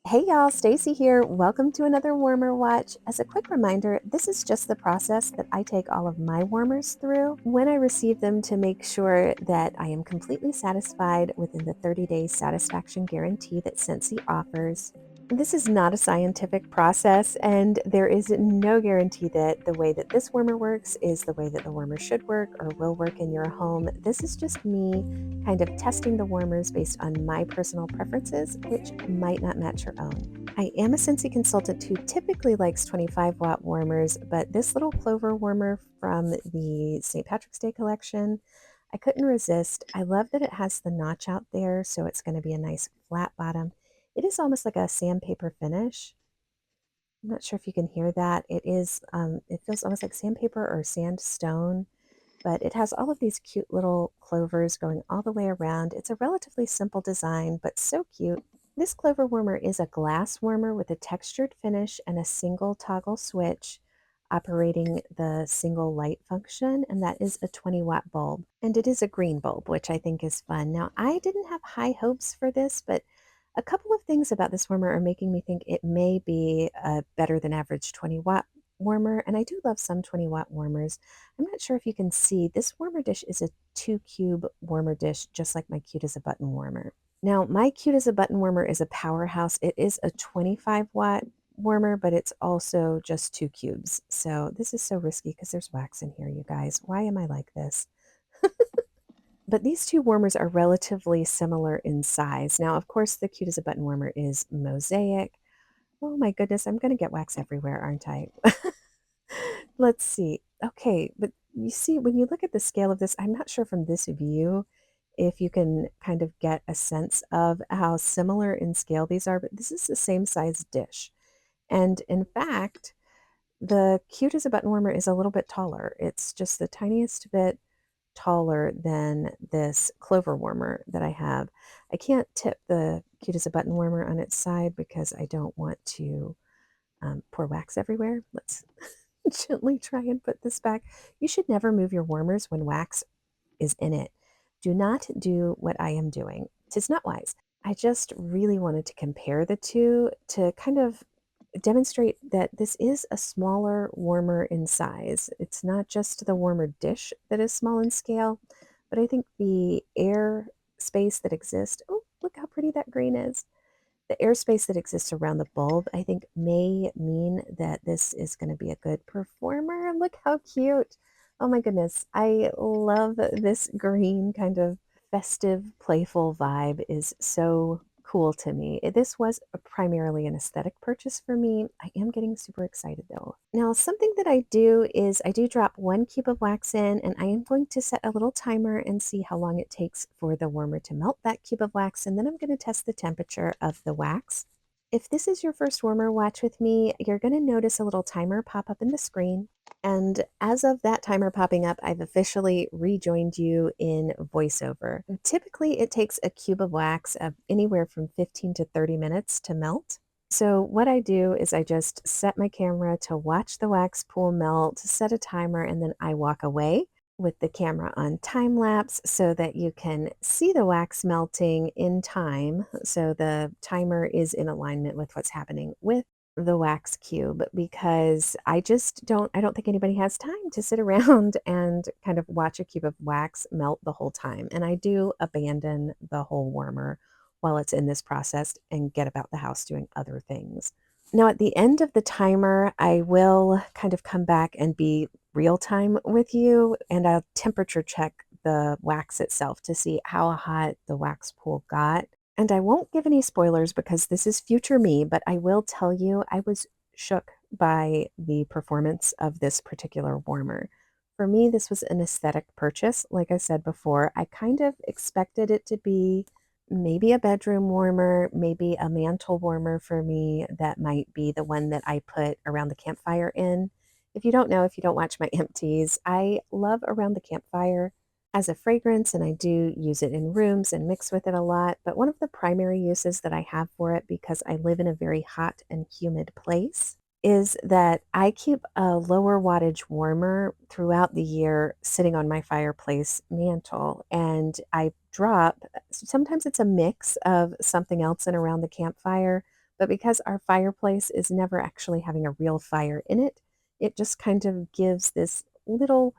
Hey y'all, Stacy here. Welcome to another warmer watch. As a quick reminder, this is just the process that I take all of my warmers through when I receive them to make sure that I am completely satisfied within the 30-day satisfaction guarantee that Scentsy offers. This is not a scientific process, and there is no guarantee that the way that this warmer works is the way that the warmer should work or will work in your home. This is just me kind of testing the warmers based on my personal preferences, which might not match your own. I am a Scentsy consultant who typically likes 25-watt warmers, but this little Clover warmer from the St. Patrick's Day collection, I couldn't resist. I love that it has the notch out there, so it's going to be a nice flat bottom. It is almost like a sandpaper finish. I'm not sure if you can hear that. It feels almost like sandpaper or sandstone, but it has all of these cute little clovers going all the way around. It's a relatively simple design, but so cute. This clover warmer is a glass warmer with a textured finish and a single toggle switch operating the single light function, and that is a 20-watt bulb. And it is a green bulb, which I think is fun. Now, I didn't have high hopes for this, but a couple of things about this warmer are making me think it may be a better than average 20-watt warmer, and I do love some 20-watt warmers. I'm not sure if you can see, this warmer dish is a 2-cube warmer dish, just like my Cute as a Button warmer. Now, my Cute as a Button warmer is a powerhouse. It is a 25-watt warmer, but it's also just 2 cubes. So this is so risky because there's wax in here, you guys. Why am I like this? But these two warmers are relatively similar in size. Now, of course, the Cute as a Button warmer is mosaic. Oh my goodness, I'm going to get wax everywhere, aren't I? Let's see. Okay, but you see, when you look at the scale of this, I'm not sure from this view if you can kind of get a sense of how similar in scale these are, but this is the same size dish. And in fact, the Cute as a Button warmer is a little bit taller. It's just the tiniest bit taller than this Clover warmer that I have. I can't tip the Cute as a Button warmer on its side because I don't want to pour wax everywhere. Let's gently try and put this back. You should never move your warmers when wax is in it. Do not do what I am doing. 'Tis not wise. I just really wanted to compare the two to kind of demonstrate that this is a smaller warmer in size. It's not just the warmer dish that is small in scale, but I think the air space that exists, oh, look how pretty that green is. The airspace that exists around the bulb, I think, may mean that this is going to be a good performer. Look how cute. Oh my goodness. I love this green kind of festive, playful vibe is so cool to me. This was primarily an aesthetic purchase for me. I am getting super excited though. Now, something that I do is I do drop 1 cube of wax in, and I am going to set a little timer and see how long it takes for the warmer to melt that cube of wax, and then I'm going to test the temperature of the wax. If this is your first warmer watch with me, you're going to notice a little timer pop up in the screen. And as of that timer popping up, I've officially rejoined you in voiceover. Typically, it takes a cube of wax of anywhere from 15 to 30 minutes to melt. So what I do is I just set my camera to watch the wax pool melt, set a timer, and then I walk away with the camera on time lapse so that you can see the wax melting in time. So the timer is in alignment with what's happening with the wax cube, because I don't think anybody has time to sit around and kind of watch a cube of wax melt the whole time. And I do abandon the whole warmer while it's in this process and get about the house doing other things. Now, at the end of the timer, I will kind of come back and be real time with you, and I'll temperature check the wax itself to see how hot the wax pool got. And I won't give any spoilers because this is future me, but I will tell you I was shook by the performance of this particular warmer. For me, this was an aesthetic purchase. Like I said before, I kind of expected it to be maybe a bedroom warmer, maybe a mantle warmer for me. That might be the one that I put around the campfire in. If you don't know, if you don't watch my empties, I love around the campfire as a fragrance, and I do use it in rooms and mix with it a lot. But one of the primary uses that I have for it, because I live in a very hot and humid place, is that I keep a lower wattage warmer throughout the year sitting on my fireplace mantle, and I drop, sometimes it's a mix of something else in around the campfire, But because our fireplace is never actually having a real fire in it, it just kind of gives this little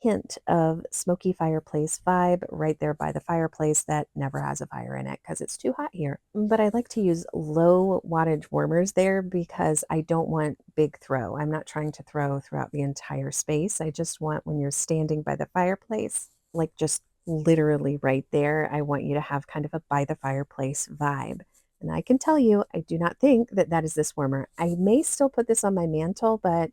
hint of smoky fireplace vibe right there by the fireplace that never has a fire in it because it's too hot here. But I like to use low wattage warmers there because I don't want big throw. I'm not trying to throw throughout the entire space. I just want when you're standing by the fireplace, like just literally right there, I want you to have kind of a by the fireplace vibe. And I can tell you, I do not think that that is this warmer. I may still put this on my mantle, but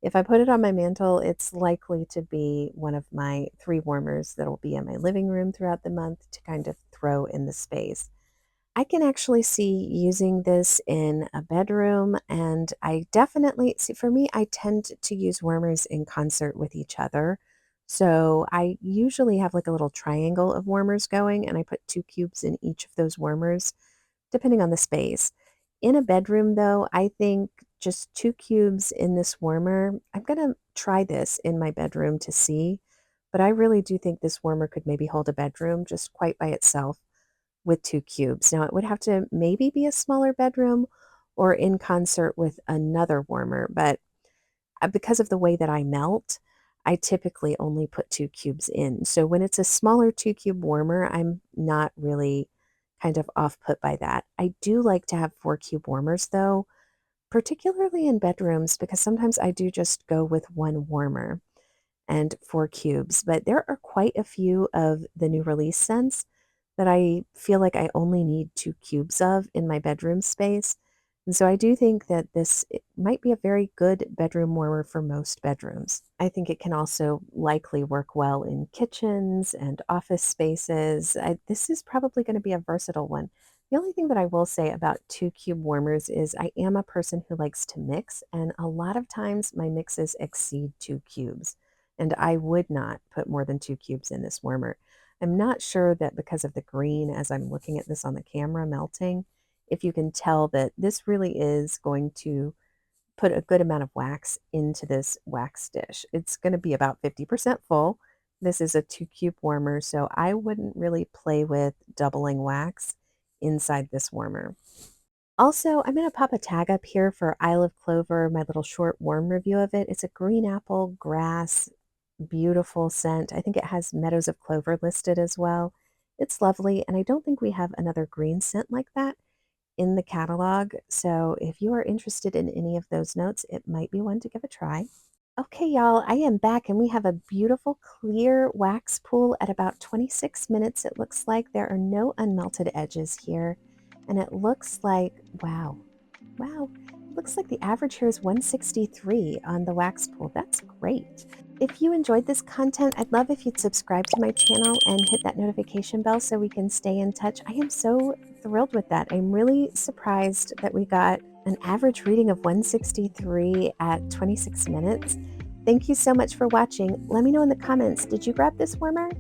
if I put it on my mantle, it's likely to be one of my 3 warmers that'll be in my living room throughout the month to kind of throw in the space. I can actually see using this in a bedroom, and I definitely see for me, I tend to use warmers in concert with each other. So I usually have like a little triangle of warmers going, and I put 2 cubes in each of those warmers depending on the space. In a bedroom, though, I think just 2 cubes in this warmer. I'm going to try this in my bedroom to see, but I really do think this warmer could maybe hold a bedroom just quite by itself with 2 cubes. Now, it would have to maybe be a smaller bedroom or in concert with another warmer, but because of the way that I melt, I typically only put 2 cubes in. So when it's a smaller 2 cube warmer, I'm not really kind of off put by that. I do like to have 4 cube warmers though, particularly in bedrooms because sometimes I do just go with one warmer and 4 cubes, but there are quite a few of the new release scents that I feel like I only need 2 cubes of in my bedroom space. And so I do think that this it might be a very good bedroom warmer for most bedrooms. I think it can also likely work well in kitchens and office spaces. This is probably going to be a versatile one. The only thing that I will say about 2 cube warmers is I am a person who likes to mix, and a lot of times my mixes exceed 2 cubes, and I would not put more than 2 cubes in this warmer. I'm not sure that because of the green as I'm looking at this on the camera melting, if you can tell that this really is going to put a good amount of wax into this wax dish. It's going to be about 50% full. This is a 2 cube warmer, so I wouldn't really play with doubling wax inside this warmer. Also, I'm going to pop a tag up here for Isle of Clover, my little short warm review of it. It's a green apple grass, beautiful scent. I think it has meadows of clover listed as well. It's lovely, and I don't think we have another green scent like that in the catalog. So if you are interested in any of those notes, it might be one to give a try. Okay, y'all, I am back and we have a beautiful clear wax pool at about 26 minutes. It looks like there are no unmelted edges here. And it looks like, wow, it looks like the average here is 163 on the wax pool. That's great. If you enjoyed this content, I'd love if you'd subscribe to my channel and hit that notification bell so we can stay in touch. I am so thrilled with that. I'm really surprised that we got an average reading of 163 at 26 minutes. Thank you so much for watching. Let me know in the comments, did you grab this warmer?